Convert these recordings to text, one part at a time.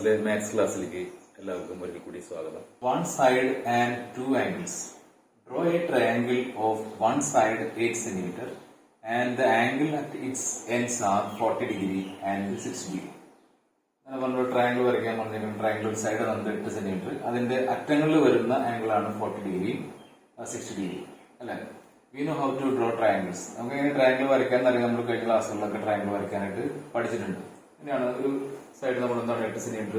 ക്ലാസ്സിലെ മാത്സ് ക്ലാസ്സിലേക്ക് എല്ലാവർക്കും ഒരിക്കൽ കൂടി സ്വാഗതം. One side and two angles. Draw A triangle of one side 8 cm and the angle at its ends are 40 degree and 60 degree. നമ്മൾ triangle വരയ്ക്കാൻ പറഞ്ഞിരിക്കുന്നത് ട്രയാംഗിൾ ഒരു സൈഡ് നമുക്ക് 8 cm, അതിന്റെ അറ്റങ്ങളിൽ വരുന്ന ആംഗിൾ ആണ് 40 ഡിഗ്രി 60 ഡിഗ്രി അല്ലെ. We know how to draw triangles. നമുക്ക് എങ്ങനെ ട്രയാംഗിൾ വരയ്ക്കാൻ അറിയാം. നമ്മൾ കഴിഞ്ഞ ക്ലാസ്സുകളിലൊക്കെ ട്രയാംഗിൾ വരയ്ക്കാനായിട്ട് പഠിച്ചിട്ടുണ്ട്. ഇങ്ങനെയാണ് ഒരു സൈഡ് നമ്മൾ എന്താണ് 8 cm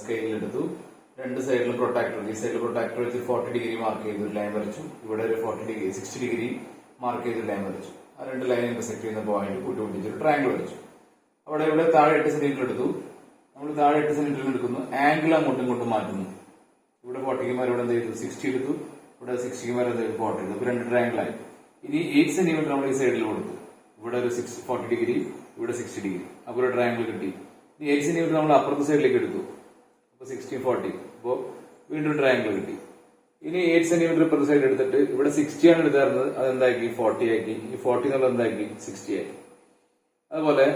സ്കെയിലിൽ എടുത്തു. രണ്ട് സൈഡിലും പ്രൊട്ടാക്ടർ, ഈ സൈഡിൽ പ്രൊട്ടാക്ടർ വെച്ച് 40 ഡിഗ്രി മാർക്ക് ചെയ്ത് ഒരു ലൈൻ വരച്ചു. ഇവിടെ ഒരു 60 ഡിഗ്രി മാർക്ക് ചെയ്ത് ലൈൻ വരച്ചു. ആ രണ്ട് ലൈൻ ഇന്റർസെക്ട് ചെയ്യുന്ന പോയിന്റ് കൂട്ടിമുട്ടിച്ചൊരു ട്രയാംഗിൾ വരച്ചു. ഇവിടെ താഴെ 8 cm എടുത്തു. നമ്മൾ താഴെ 8 cm എടുക്കുന്നു, ആംഗിൾ അങ്ങോട്ടും ഇങ്ങോട്ടും മാറ്റുന്നു. ഇവിടെ 40 ഇവിടെ എന്ത് ചെയ്തു 60 എടുത്തു, ഇവിടെ 60 എന്ത് ചെയ്തു 40 എടുത്തു. അപ്പൊ രണ്ട് ട്രയാംഗിൾ ആയി. ഇനി 8 cm നമ്മൾ ഈ സൈഡിൽ കൊടുത്തു. ഇവിടെ ഒരു 40 ഡിഗ്രി, ഇവിടെ 60 ഡിഗ്രി. അപ്പൊ ഒരു ട്രയാംഗിൾ കിട്ടി. ഇനി 8 cm നമ്മൾ അപ്പുറത്തെ സൈഡിലേക്ക് എടുത്തു. അപ്പൊ 60 40. അപ്പോ വീണ്ടും ട്രയാംഗിൾ കിട്ടി. ഇനി 8 cm ഇപ്പുറത്തെ സൈഡ് എടുത്തിട്ട് ഇവിടെ 60 ആണ് എടുത്തായിരുന്നത്, അതെന്താക്കി 40 ആക്കി. ഈ 40 എന്നുള്ള എന്താക്കി 60 ആക്കി. അതുപോലെ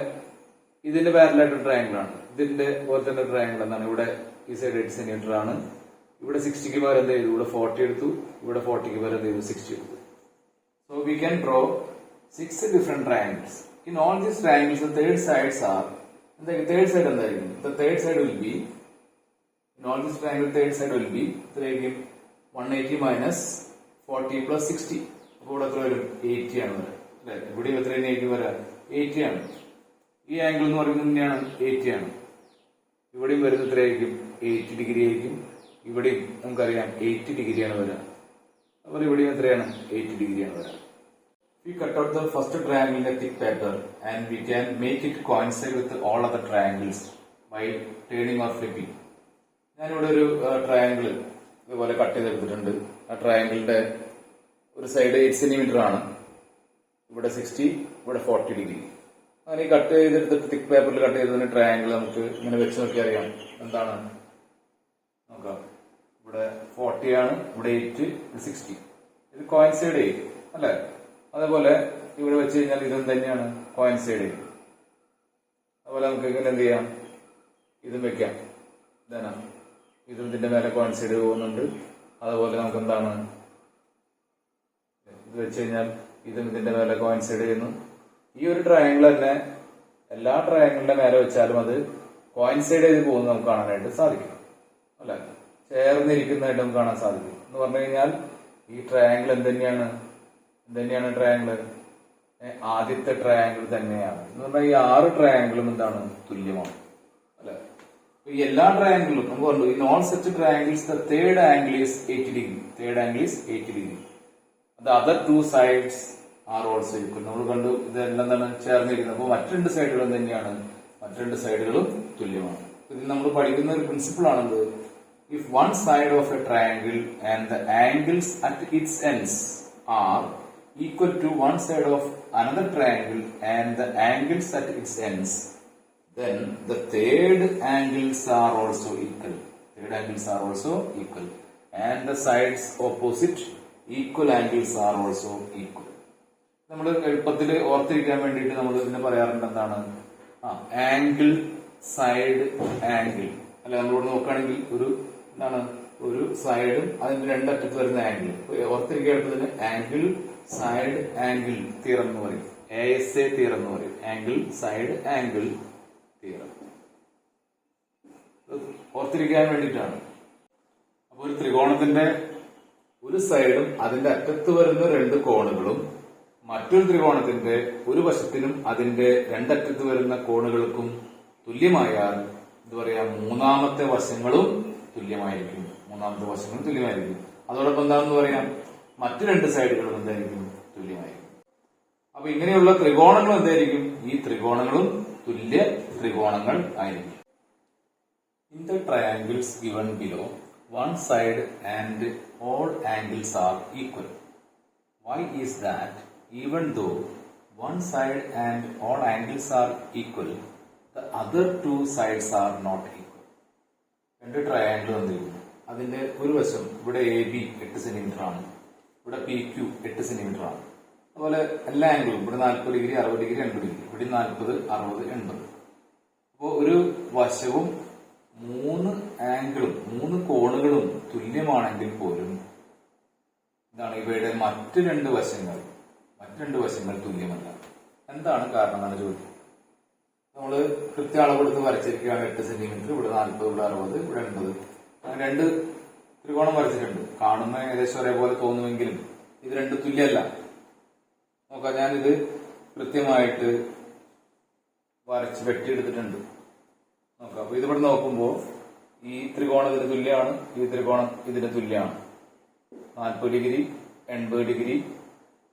ഇതിന്റെ പാരലായിട്ട് ട്രയാംഗിൾ ആണ്. ഇതിന്റെ പോലെ തന്നെ ട്രയാംഗിൾ എന്താണ്, ഇവിടെ ഈ സൈഡ് 8 cm ആണ്. ഇവിടെ 60ക്ക് പകരം എന്ത് ചെയ്തു, ഇവിടെ 40 എടുത്തു. ഇവിടെ 40ക്ക് പകരം എന്ത് ചെയ്തു 60 എടുത്തു. So we can draw 6 different triangles. In all these triangles, the third sides are, the third side എന്തായിരിക്കും, the third side will be, in all these triangles, third side will be 180 minus 40 plus 60. അപ്പോൾ ഇവിടെ എത്ര വരും 80 ആണ് വരാം അല്ലെ. ഇവിടെ എത്രയാണ് 80 വരാം 80 ആണ്. ഈ ആംഗിൾ എന്ന് പറയുന്നത് തന്നെയാണ് 80 ആണ്. ഇവിടെയും വരുന്നത് എത്രയായിരിക്കും 80 ഡിഗ്രി ആയിരിക്കും. ഇവിടെയും നമുക്കറിയാം 80 ഡിഗ്രിയാണ് വരാം. അതുപോലെ ഇവിടെയും എത്രയാണ് 80 ഡിഗ്രിയാണ് വരാം. We cut out the first triangle in a thick paper and we can make it coincide with all other triangles by turning or flipping. ഞാനിവിടെ ഒരു ട്രയാംഗിൾ ഇതുപോലെ കട്ട് ചെയ്തെടുത്തിട്ടുണ്ട്. ആ ട്രയാംഗിളിന്റെ ഒരു സൈഡ് 8 cm ആണ്, ഇവിടെ 60, ഇവിടെ 40 ഡിഗ്രി. അങ്ങനെ ഈ കട്ട് ചെയ്തെടുത്തിട്ട് തിക്ക് പേപ്പറിൽ കട്ട് ചെയ്തതിന് ട്രയാംഗിൾ നമുക്ക് ഇങ്ങനെ വെച്ച് നോക്കി അറിയാം എന്താണ് നോക്കാം. ഇവിടെ 40 ആണ്, ഇവിടെ 8, 60. ഇത് കോയിൻസൈഡ് ചെയ്യും അല്ലെ. അതേപോലെ ഇവിടെ വെച്ച് കഴിഞ്ഞാൽ ഇതും തന്നെയാണ് കോയിൻസൈഡ് ചെയ്യും. അതുപോലെ നമുക്ക് ഇങ്ങനെ എന്ത് ചെയ്യാം, ഇതും വെക്കാം. ഇതാണ് ഇതും ഇതിന്റെ മേലെ കോയിൻസൈഡ് പോകുന്നുണ്ട്. അതുപോലെ നമുക്ക് എന്താണ് ഇത് വെച്ച് കഴിഞ്ഞാൽ ഇതും ഇതിന്റെ മേലെ കോയിൻസൈഡ് ചെയ്യുന്നു. ഈ ഒരു ട്രയാംഗിൾ തന്നെ എല്ലാ ട്രയാംഗിളിന്റെ മേലെ വെച്ചാലും അത് കോയിൻസൈഡ് ചെയ്ത് പോകുന്നത് നമുക്ക് കാണാനായിട്ട് സാധിക്കും അല്ലെ. ചേർന്നിരിക്കുന്നതായിട്ട് നമുക്ക് കാണാൻ സാധിക്കും. എന്ന് പറഞ്ഞു കഴിഞ്ഞാൽ ഈ ട്രയാംഗിൾ എന്തെന്നെയാണ് ട്രയാംഗിൾ ആദ്യത്തെ ട്രയാംഗിൾ തന്നെയാണ്. എന്ന് പറഞ്ഞാൽ ഈ 6 ട്രയാംഗിളും എന്താണ് തുല്യമാണ് അല്ലെ. ഈ എല്ലാ ട്രയാംഗിളും നമുക്ക് പറഞ്ഞു in all such triangles the third angle is 80 degree. Third angle is 80 degree. The other 2 sides are also equal. നമ്മൾ കണ്ടു ഇതെല്ലാം എന്താണ് ചേർന്നിരിക്കുന്നത്. അപ്പോൾ മറ്റു 2 സൈഡുകളും തന്നെയാണ്, മറ്റു 2 സൈഡുകളും തുല്യമാണ്. ഇതിൽ നമ്മൾ പഠിക്കുന്ന ഒരു പ്രിൻസിപ്പിൾ ആണെന്ത്, if one side of a triangle and the angles at its ends are equal to one side of another triangle and the angles at its ends, then the third angles are also equal. Third angles are also equal. And the sides opposite equal angles are also equal. നമ്മൾ എളുപ്പത്തിൽ ഓർത്തിരിക്കാൻ വേണ്ടിയിട്ട് നമ്മൾ ഇതിനെ പറയാറുണ്ട് എന്താണ് angle side angle അല്ലെ. നമ്മളോട് നോക്കുകയാണെങ്കിൽ ഒരു എന്താണ് ഒരു സൈഡും അതിന്റെ രണ്ടറ്റത്ത് വരുന്ന ആംഗിൾ ഓർത്തിരിക്കാൻ എളുപ്പത്തിന് ആംഗിൾ സൈഡ് ആംഗിൾ തിയറം എന്ന് പറയും. ASA തിയറം എന്ന് പറയും. ആംഗിൾ സൈഡ് ആംഗിൾ തിയറം ഓർത്തിരിക്കാൻ വേണ്ടിയിട്ടാണ്. അപ്പൊ ഒരു ത്രികോണത്തിന്റെ ഒരു സൈഡും അതിന്റെ അറ്റത്ത് വരുന്ന 2 കോണുകളും മറ്റൊരു ത്രികോണത്തിന്റെ ഒരു വശത്തിനും അതിന്റെ രണ്ടറ്റത്ത് വരുന്ന കോണുകൾക്കും തുല്യമായാൽ എന്താ പറയാ മൂന്നാമത്തെ വശങ്ങളും തുല്യമായിരിക്കും. അതോടൊപ്പം എന്താണെന്ന് പറയാം മറ്റു 2 സൈഡുകളും എന്തായിരിക്കും തുല്യമായിരിക്കും. അപ്പൊ ഇങ്ങനെയുള്ള ത്രികോണങ്ങൾ എന്തായിരിക്കും, ഈ ത്രികോണങ്ങളും തുല്യ ത്രികോണങ്ങൾ ആയിരിക്കും. In the triangles given below one side and all angles are equal. Why is that even though one side and all angles are equal the other 2 sides are not equal. 2 triangle വന്നിരിക്കുന്നു. അതിന്റെ ഒരു വശം ഇവിടെ AB 8 cm ആണ്, ഇവിടെ PQ 8 cm ആണ്. അതുപോലെ എല്ലാ ആംഗിളും ഇവിടെ 40 ഡിഗ്രി 60 ഡിഗ്രി 80 ഡിഗ്രി, ഇവിടെ 40 60 80. അപ്പോൾ ഒരു വശവും മൂന്ന് ആംഗിളും മൂന്ന് കോണുകളും തുല്യമാണെങ്കിൽ പോലും എന്താണ് ഇവയുടെ മറ്റു രണ്ട് വശങ്ങൾ തുല്യമല്ല. എന്താണ് കാരണം എന്നാണ് ചോദ്യം. നമ്മള് കൃത്യ അളവെടുത്ത് വരച്ചിരിക്കുകയാണ്. 8 സെന്റിമീറ്റർ, ഇവിടെ 40, ഇവിടെ 60, ഇവിടെ 80. അങ്ങനെ രണ്ട് ത്രികോണം വരച്ചിട്ടുണ്ട്. കാണുന്ന ഏകദേശം ഒരേപോലെ തോന്നുമെങ്കിലും ഇത് രണ്ടും തുല്യമല്ല. നോക്കാം, ഞാനിത് കൃത്യമായിട്ട് വരച്ച് വെട്ടിയെടുത്തിട്ടുണ്ട്. നോക്കാം. അപ്പൊ ഇതിവിടെ നോക്കുമ്പോൾ ഈ ത്രികോണം ഇതിന് തുല്യമാണ്, ഈ ത്രികോണം ഇതിന് തുല്യമാണ്. 40 ഡിഗ്രി, 80 ഡിഗ്രി,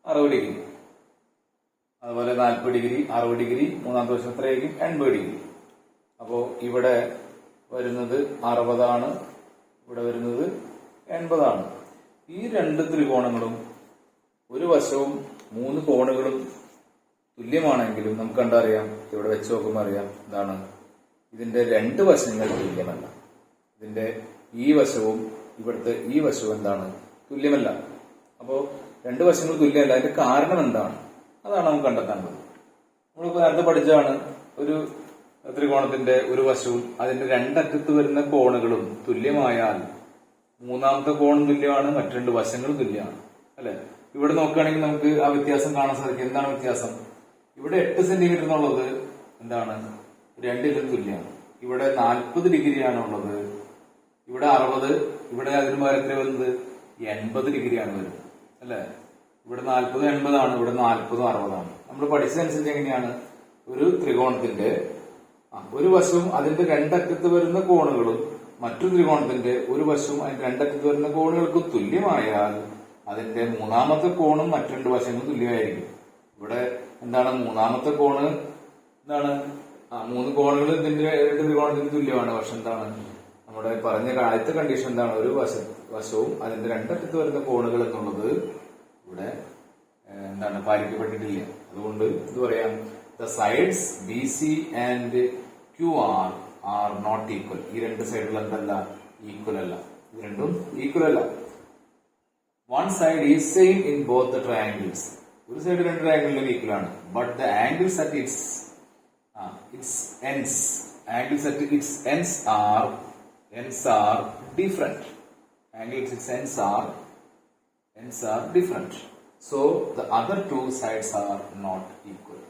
60 ഡിഗ്രി. അതുപോലെ 40 ഡിഗ്രി, 60 ഡിഗ്രി, മൂന്നാമത്തെ വശം എത്രയായിരിക്കും? 80 ഡിഗ്രി. അപ്പോ ഇവിടെ വരുന്നത് 60 ഇവിടെ വരുന്നത് 80. ഈ രണ്ട് ത്രികോണങ്ങളും ഒരു വശവും മൂന്ന് കോണുകളും തുല്യമാണെങ്കിലും നമുക്ക് കണ്ടറിയാം, ഇവിടെ വെച്ച് നോക്കുമ്പോൾ അറിയാം എന്താണ്, ഇതിന്റെ രണ്ട് വശങ്ങൾ തുല്യമല്ല. ഇതിന്റെ ഈ വശവും ഇവിടുത്തെ ഈ വശവും എന്താണ്? തുല്യമല്ല. അപ്പോ രണ്ട് വശങ്ങൾ തുല്യമല്ല. അതിന്റെ കാരണം എന്താണ്? അതാണ് നമുക്ക് കണ്ടെത്താനുള്ളത്. നമ്മളിപ്പോ നേരത്തെ പഠിച്ചാണ്, ഒരു ത്രികോണത്തിന്റെ ഒരു വശവും അതിന്റെ രണ്ടറ്റത്ത് വരുന്ന കോണുകളും തുല്യമായാൽ മൂന്നാമത്തെ കോണും തുല്യമാണ്, മറ്റു രണ്ട് വശങ്ങളും തുല്യമാണ്, അല്ലെ? ഇവിടെ നോക്കുകയാണെങ്കിൽ നമുക്ക് ആ വ്യത്യാസം കാണാൻ സാധിക്കും. എന്താണ് വ്യത്യാസം? ഇവിടെ 8 സെന്റിമീറ്റർ എന്നുള്ളത് എന്താണ്? രണ്ടിലും തുല്യമാണ്. ഇവിടെ 40 ഡിഗ്രിയാണ് ഉള്ളത്, ഇവിടെ 60, ഇവിടെ അതിന് പകരത്തിൽ വരുന്നത് 80 ഡിഗ്രിയാണ് വരുന്നത്, അല്ലെ? ഇവിടെ 40, 80, ഇവിടെ 40, 60. നമ്മൾ പഠിച്ചതനുസരിച്ച് എങ്ങനെയാണ് ഒരു ത്രികോണത്തിന്റെ ഒരു വശവും അതിന്റെ രണ്ടറ്റത്ത് വരുന്ന കോണുകളും മറ്റു ത്രികോണത്തിന്റെ ഒരു വശവും അതിന്റെ രണ്ടറ്റത്ത് വരുന്ന കോണുകൾക്ക് തുല്യമായാൽ അതിന്റെ മൂന്നാമത്തെ കോണും മറ്റു രണ്ട് വശങ്ങളും തുല്യമായിരിക്കും. ഇവിടെ എന്താണ് മൂന്നാമത്തെ കോണ്? എന്താണ്? മൂന്ന് കോണുകൾ ഇതിന്റെ രണ്ട് ത്രികോണത്തിന് തുല്യമാണ്. പക്ഷെ എന്താണ് നമ്മുടെ പറഞ്ഞ ആദ്യത്തെ കണ്ടീഷൻ എന്താണ്? ഒരു വശവും അതിന്റെ രണ്ടറ്റത്ത് വരുന്ന കോണുകൾ എന്നുള്ളത് ഇവിടെ എന്താണ് പാലിക്കപ്പെട്ടിട്ടില്ല. അതുകൊണ്ട് ഇത് പറയാം, the sides BC and QR are not equal. ഈ രണ്ട് സൈഡുകൾ എന്തല്ല? ഈക്വൽ അല്ല. ഇത് രണ്ടും ഈക്വൽ അല്ല. One side is same in both the triangles. ഒരു സൈഡ് രണ്ട് ട്രയാങ്കിളിലും ഈക്വൽ ആണ്. But the angles at its ends are different. Angles its ends are different. So the other two sides are not equal.